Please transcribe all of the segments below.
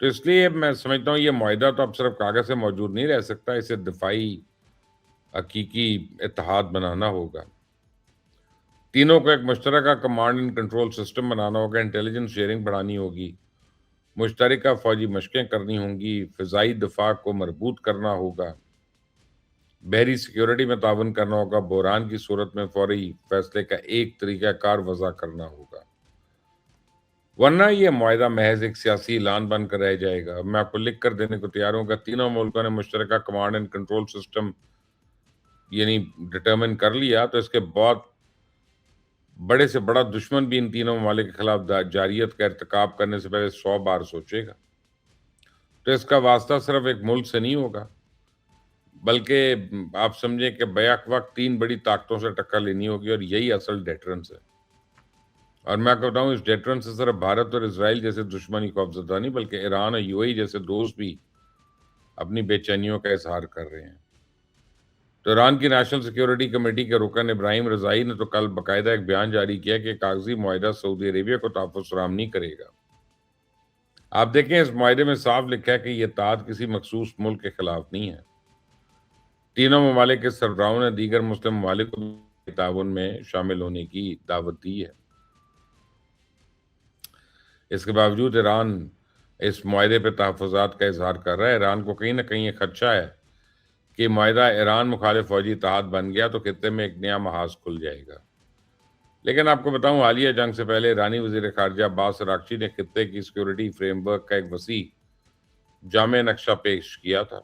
تو اس لیے میں سمجھتا ہوں یہ معاہدہ تو اب صرف کاغذ سے موجود نہیں رہ سکتا، اسے دفاعی حقیقی اتحاد بنانا ہوگا۔ تینوں کو ایک مشترکہ کمانڈ اینڈ کنٹرول سسٹم بنانا ہوگا، انٹیلیجنس شیئرنگ بڑھانی ہوگی، مشترکہ فوجی مشقیں کرنی ہوں گی، فضائی دفاع کو مربوط کرنا ہوگا، بحری سیکیورٹی میں تعاون کرنا ہوگا، بحران کی صورت میں فوری فیصلے کا ایک طریقہ کار وضع کرنا ہوگا، ورنہ یہ معاہدہ محض ایک سیاسی اعلان بن کر رہ جائے گا۔ میں آپ کو لکھ کر دینے کو تیار ہوں گا، تینوں ملکوں نے مشترکہ کمانڈ اینڈ کنٹرول سسٹم یعنی ڈٹرمن کر لیا تو اس کے بعد بڑے سے بڑا دشمن بھی ان تینوں ممالک کے خلاف جارحیت کا ارتکاب کرنے سے پہلے 100 بار سوچے گا۔ تو اس کا واسطہ صرف ایک ملک سے نہیں ہوگا، بلکہ آپ سمجھیں کہ بیک وقت تین بڑی طاقتوں سے ٹکر لینی ہوگی، اور یہی اصل ڈیٹرنس ہے۔ اور میں آپ کو بتاؤں اس ڈیٹرنس سے صرف بھارت اور اسرائیل جیسے دشمنی خوفزدہ نہیں، بلکہ ایران اور یو اے ای جیسے دوست بھی اپنی بے چینیوں کا اظہار کر رہے ہیں۔ تو ایران کی نیشنل سیکیورٹی کمیٹی کے رکن ابراہیم رضائی نے تو کل باقاعدہ ایک بیان جاری کیا کہ کاغذی معاہدہ سعودی عربیہ کو تحفظ فراہم نہیں کرے گا۔ آپ دیکھیں اس معاہدے میں صاف لکھا ہے کہ یہ اتحاد کسی مخصوص ملک کے خلاف نہیں ہے۔ تینوں ممالک کے سربراہوں نے دیگر مسلم ممالک کو تعاون میں شامل ہونے کی دعوت دی ہے۔ اس کے باوجود ایران اس معاہدے پہ تحفظات کا اظہار کر رہا ہے۔ ایران کو کہیں نہ کہیں یہ خدشہ ہے کہ معاہدہ ایران مخالف فوجی اتحاد بن گیا تو خطے میں ایک نیا محاذ کھل جائے گا۔ لیکن آپ کو بتاؤں حالیہ جنگ سے پہلے ایرانی وزیر خارجہ عباس اراغچی نے خطے کی سیکیورٹی فریم ورک کا ایک وسیع جامع نقشہ پیش کیا تھا۔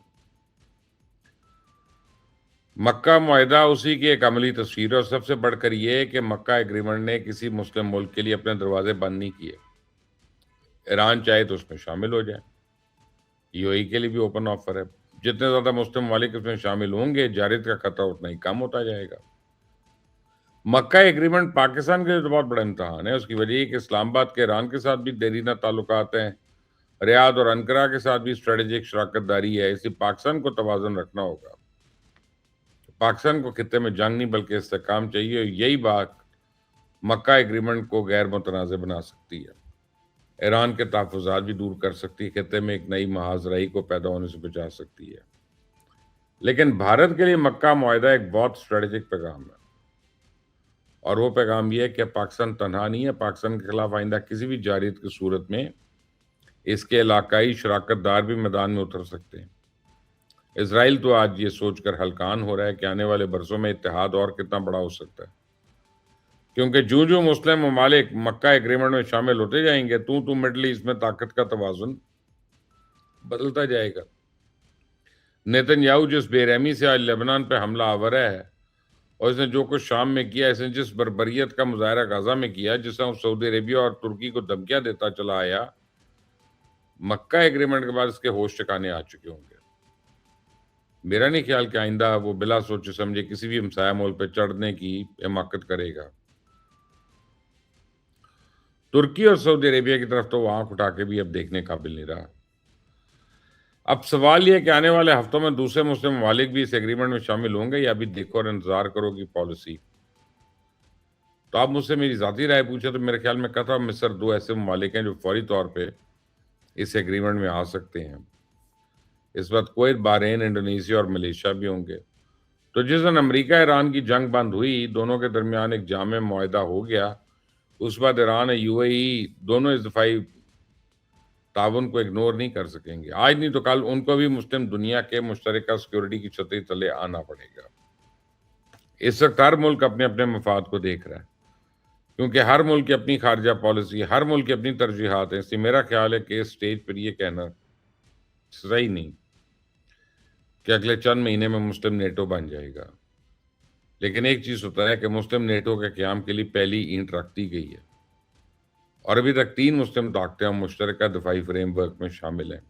مکہ معاہدہ اسی کی ایک عملی تصویر ہے، اور سب سے بڑھ کر یہ کہ مکہ ایگریمنٹ نے کسی مسلم ملک کے لیے اپنے دروازے بند نہیں کیے۔ ایران چاہے تو اس میں شامل ہو جائے، یو اے ای کے لیے بھی اوپن آفر ہے۔ جتنے زیادہ مسلم ممالک اس میں شامل ہوں گے جارحیت کا خطرہ اتنا ہی کم ہوتا جائے گا۔ مکہ ایگریمنٹ پاکستان کے لیے تو بہت بڑا امتحان ہے۔ اس کی وجہ یہ کہ اسلام آباد کے ایران کے ساتھ بھی دیرینہ تعلقات ہیں، ریاض اور انقرہ کے ساتھ بھی اسٹریٹجک شراکت داری ہے، اس لیے پاکستان کو توازن رکھنا ہوگا۔ پاکستان کو خطے میں جنگ نہیں بلکہ استحکام چاہیے، اور یہی بات مکہ ایگریمنٹ کو غیر متنازع بنا سکتی ہے، ایران کے تحفظات بھی دور کر سکتی ہے، خطے میں ایک نئی محاذ راہی کو پیدا ہونے سے بچا سکتی ہے۔ لیکن بھارت کے لیے مکہ معاہدہ ایک بہت اسٹریٹجک پیغام ہے، اور وہ پیغام یہ ہے کہ پاکستان تنہا نہیں ہے۔ پاکستان کے خلاف آئندہ کسی بھی جارحیت کی صورت میں اس کے علاقائی شراکت دار بھی میدان میں اتر سکتے ہیں۔ اسرائیل تو آج یہ سوچ کر ہلکان ہو رہا ہے کہ آنے والے برسوں میں اتحاد اور کتنا بڑا ہو سکتا ہے، کیونکہ جو مسلم ممالک مکہ ایگریمنٹ میں شامل ہوتے جائیں گے تو مڈل ایسٹ میں طاقت کا توازن بدلتا جائے گا۔ نیتن یاہو جس بے رحمی سے آج لبنان پہ حملہ آور ہے، اور اس نے جو کچھ شام میں کیا، اس نے جس بربریت کا مظاہرہ غزہ میں کیا، جس طرح سعودی عربیہ اور ترکی کو دھمکیاں دیتا چلا آیا، مکہ ایگریمنٹ کے بعد اس کے ہوش ٹھکانے آ چکے ہوں گے۔ میرا نہیں خیال کہ آئندہ وہ بلا سوچے سمجھے کسی بھی ہمسایہ ملک پہ چڑھنے کی حماقت کرے گا۔ ترکی اور سعودی عربیہ کی طرف تو وہ آنکھ اٹھا کے بھی اب دیکھنے قابل نہیں رہا۔ اب سوال یہ کہ آنے والے ہفتوں میں دوسرے مسلم ممالک بھی اس ایگریمنٹ میں شامل ہوں گے یا ابھی دیکھو اور انتظار کرو کی پالیسی؟ تو آپ مجھ سے میری ذاتی رائے پوچھے تو میرے خیال میں قطر اور مصر دو ایسے ممالک ہیں جو فوری طور پہ اس ایگریمنٹ میں آ سکتے ہیں۔ اس وقت کویت، بحرین، انڈونیشیا اور ملیشیا بھی ہوں گے۔ تو جس دن امریکہ ایران کی جنگ بند ہوئی، دونوں کے درمیان ایک جامع معاہدہ ہو گیا، اس بعد ایران اور یو اے ای دونوں اس دفاعی تعاون کو اگنور نہیں کر سکیں گے۔ آج نہیں تو کل ان کو بھی مسلم دنیا کے مشترکہ سیکورٹی کی چھتری تلے آنا پڑے گا۔ اس وقت ہر ملک اپنے اپنے مفاد کو دیکھ رہا ہے، کیونکہ ہر ملک کی اپنی خارجہ پالیسی، ہر ملک کی اپنی ترجیحات ہیں۔ اس لیے میرا خیال ہے کہ اس سٹیج پر یہ کہنا صحیح نہیں کہ اگلے چند مہینے میں مسلم نیٹو بن جائے گا، لیکن ایک چیز ہوتا ہے کہ مسلم نیٹو کے قیام کے لیے پہلی اینٹ رکھ دی گئی ہے، اور ابھی تک 3 مسلم طاقتیں مشترکہ دفاعی فریم ورک میں شامل ہیں۔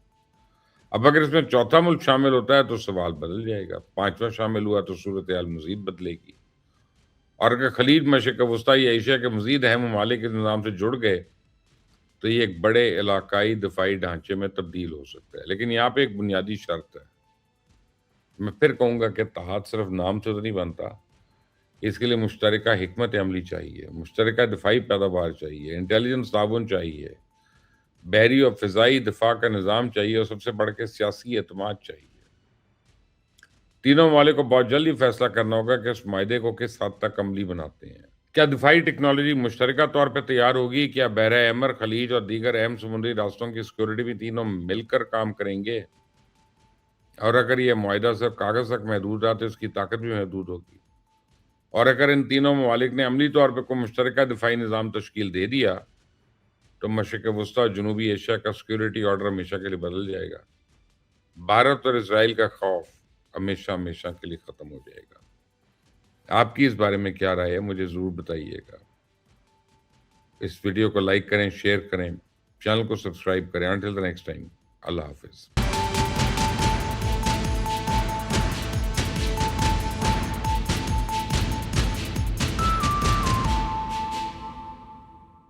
اب اگر اس میں چوتھا ملک شامل ہوتا ہے تو سوال بدل جائے گا، 5واں شامل ہوا تو صورتحال مزید بدلے گی، اور اگر خلیج، مشرق وسطیٰ یا ایشیا کے مزید اہم ممالک اس نظام سے جڑ گئے تو یہ ایک بڑے علاقائی دفاعی ڈھانچے میں تبدیل ہو سکتا ہے۔ لیکن یہاں پہ ایک بنیادی شرط ہے، میں پھر کہوں گا کہ اتحاد صرف نام سے تو نہیں بنتا، اس کے لیے مشترکہ حکمت عملی چاہیے، مشترکہ دفاعی پیداوار چاہیے، انٹیلیجنس تعاون چاہیے، بحری اور فضائی دفاع کا نظام چاہیے اور سب سے بڑھ کے سیاسی اعتماد چاہیے۔ تینوں ممالک کو بہت جلد ہی فیصلہ کرنا ہوگا کہ اس معاہدے کو کس حد تک عملی بناتے ہیں۔ کیا دفاعی ٹیکنالوجی مشترکہ طور پر تیار ہوگی؟ کیا بحر احمر، خلیج اور دیگر اہم سمندری راستوں کی سیکورٹی بھی تینوں مل کر کام کریں گے؟ اور اگر یہ معاہدہ صرف کاغذ تک محدود رہا تو اس کی طاقت بھی محدود ہوگی۔ اور اگر ان تینوں ممالک نے عملی طور پر کوئی مشترکہ دفاعی نظام تشکیل دے دیا تو مشرق وسطیٰ اور جنوبی ایشیا کا سیکورٹی آرڈر ہمیشہ کے لیے بدل جائے گا۔ بھارت اور اسرائیل کا خوف ہمیشہ ہمیشہ کے لیے ختم ہو جائے گا۔ آپ کی اس بارے میں کیا رائے ہے مجھے ضرور بتائیے گا۔ اس ویڈیو کو لائک کریں، شیئر کریں، چینل کو سبسکرائب کریں۔ انٹل دی نیکسٹ ٹائم، اللہ حافظ۔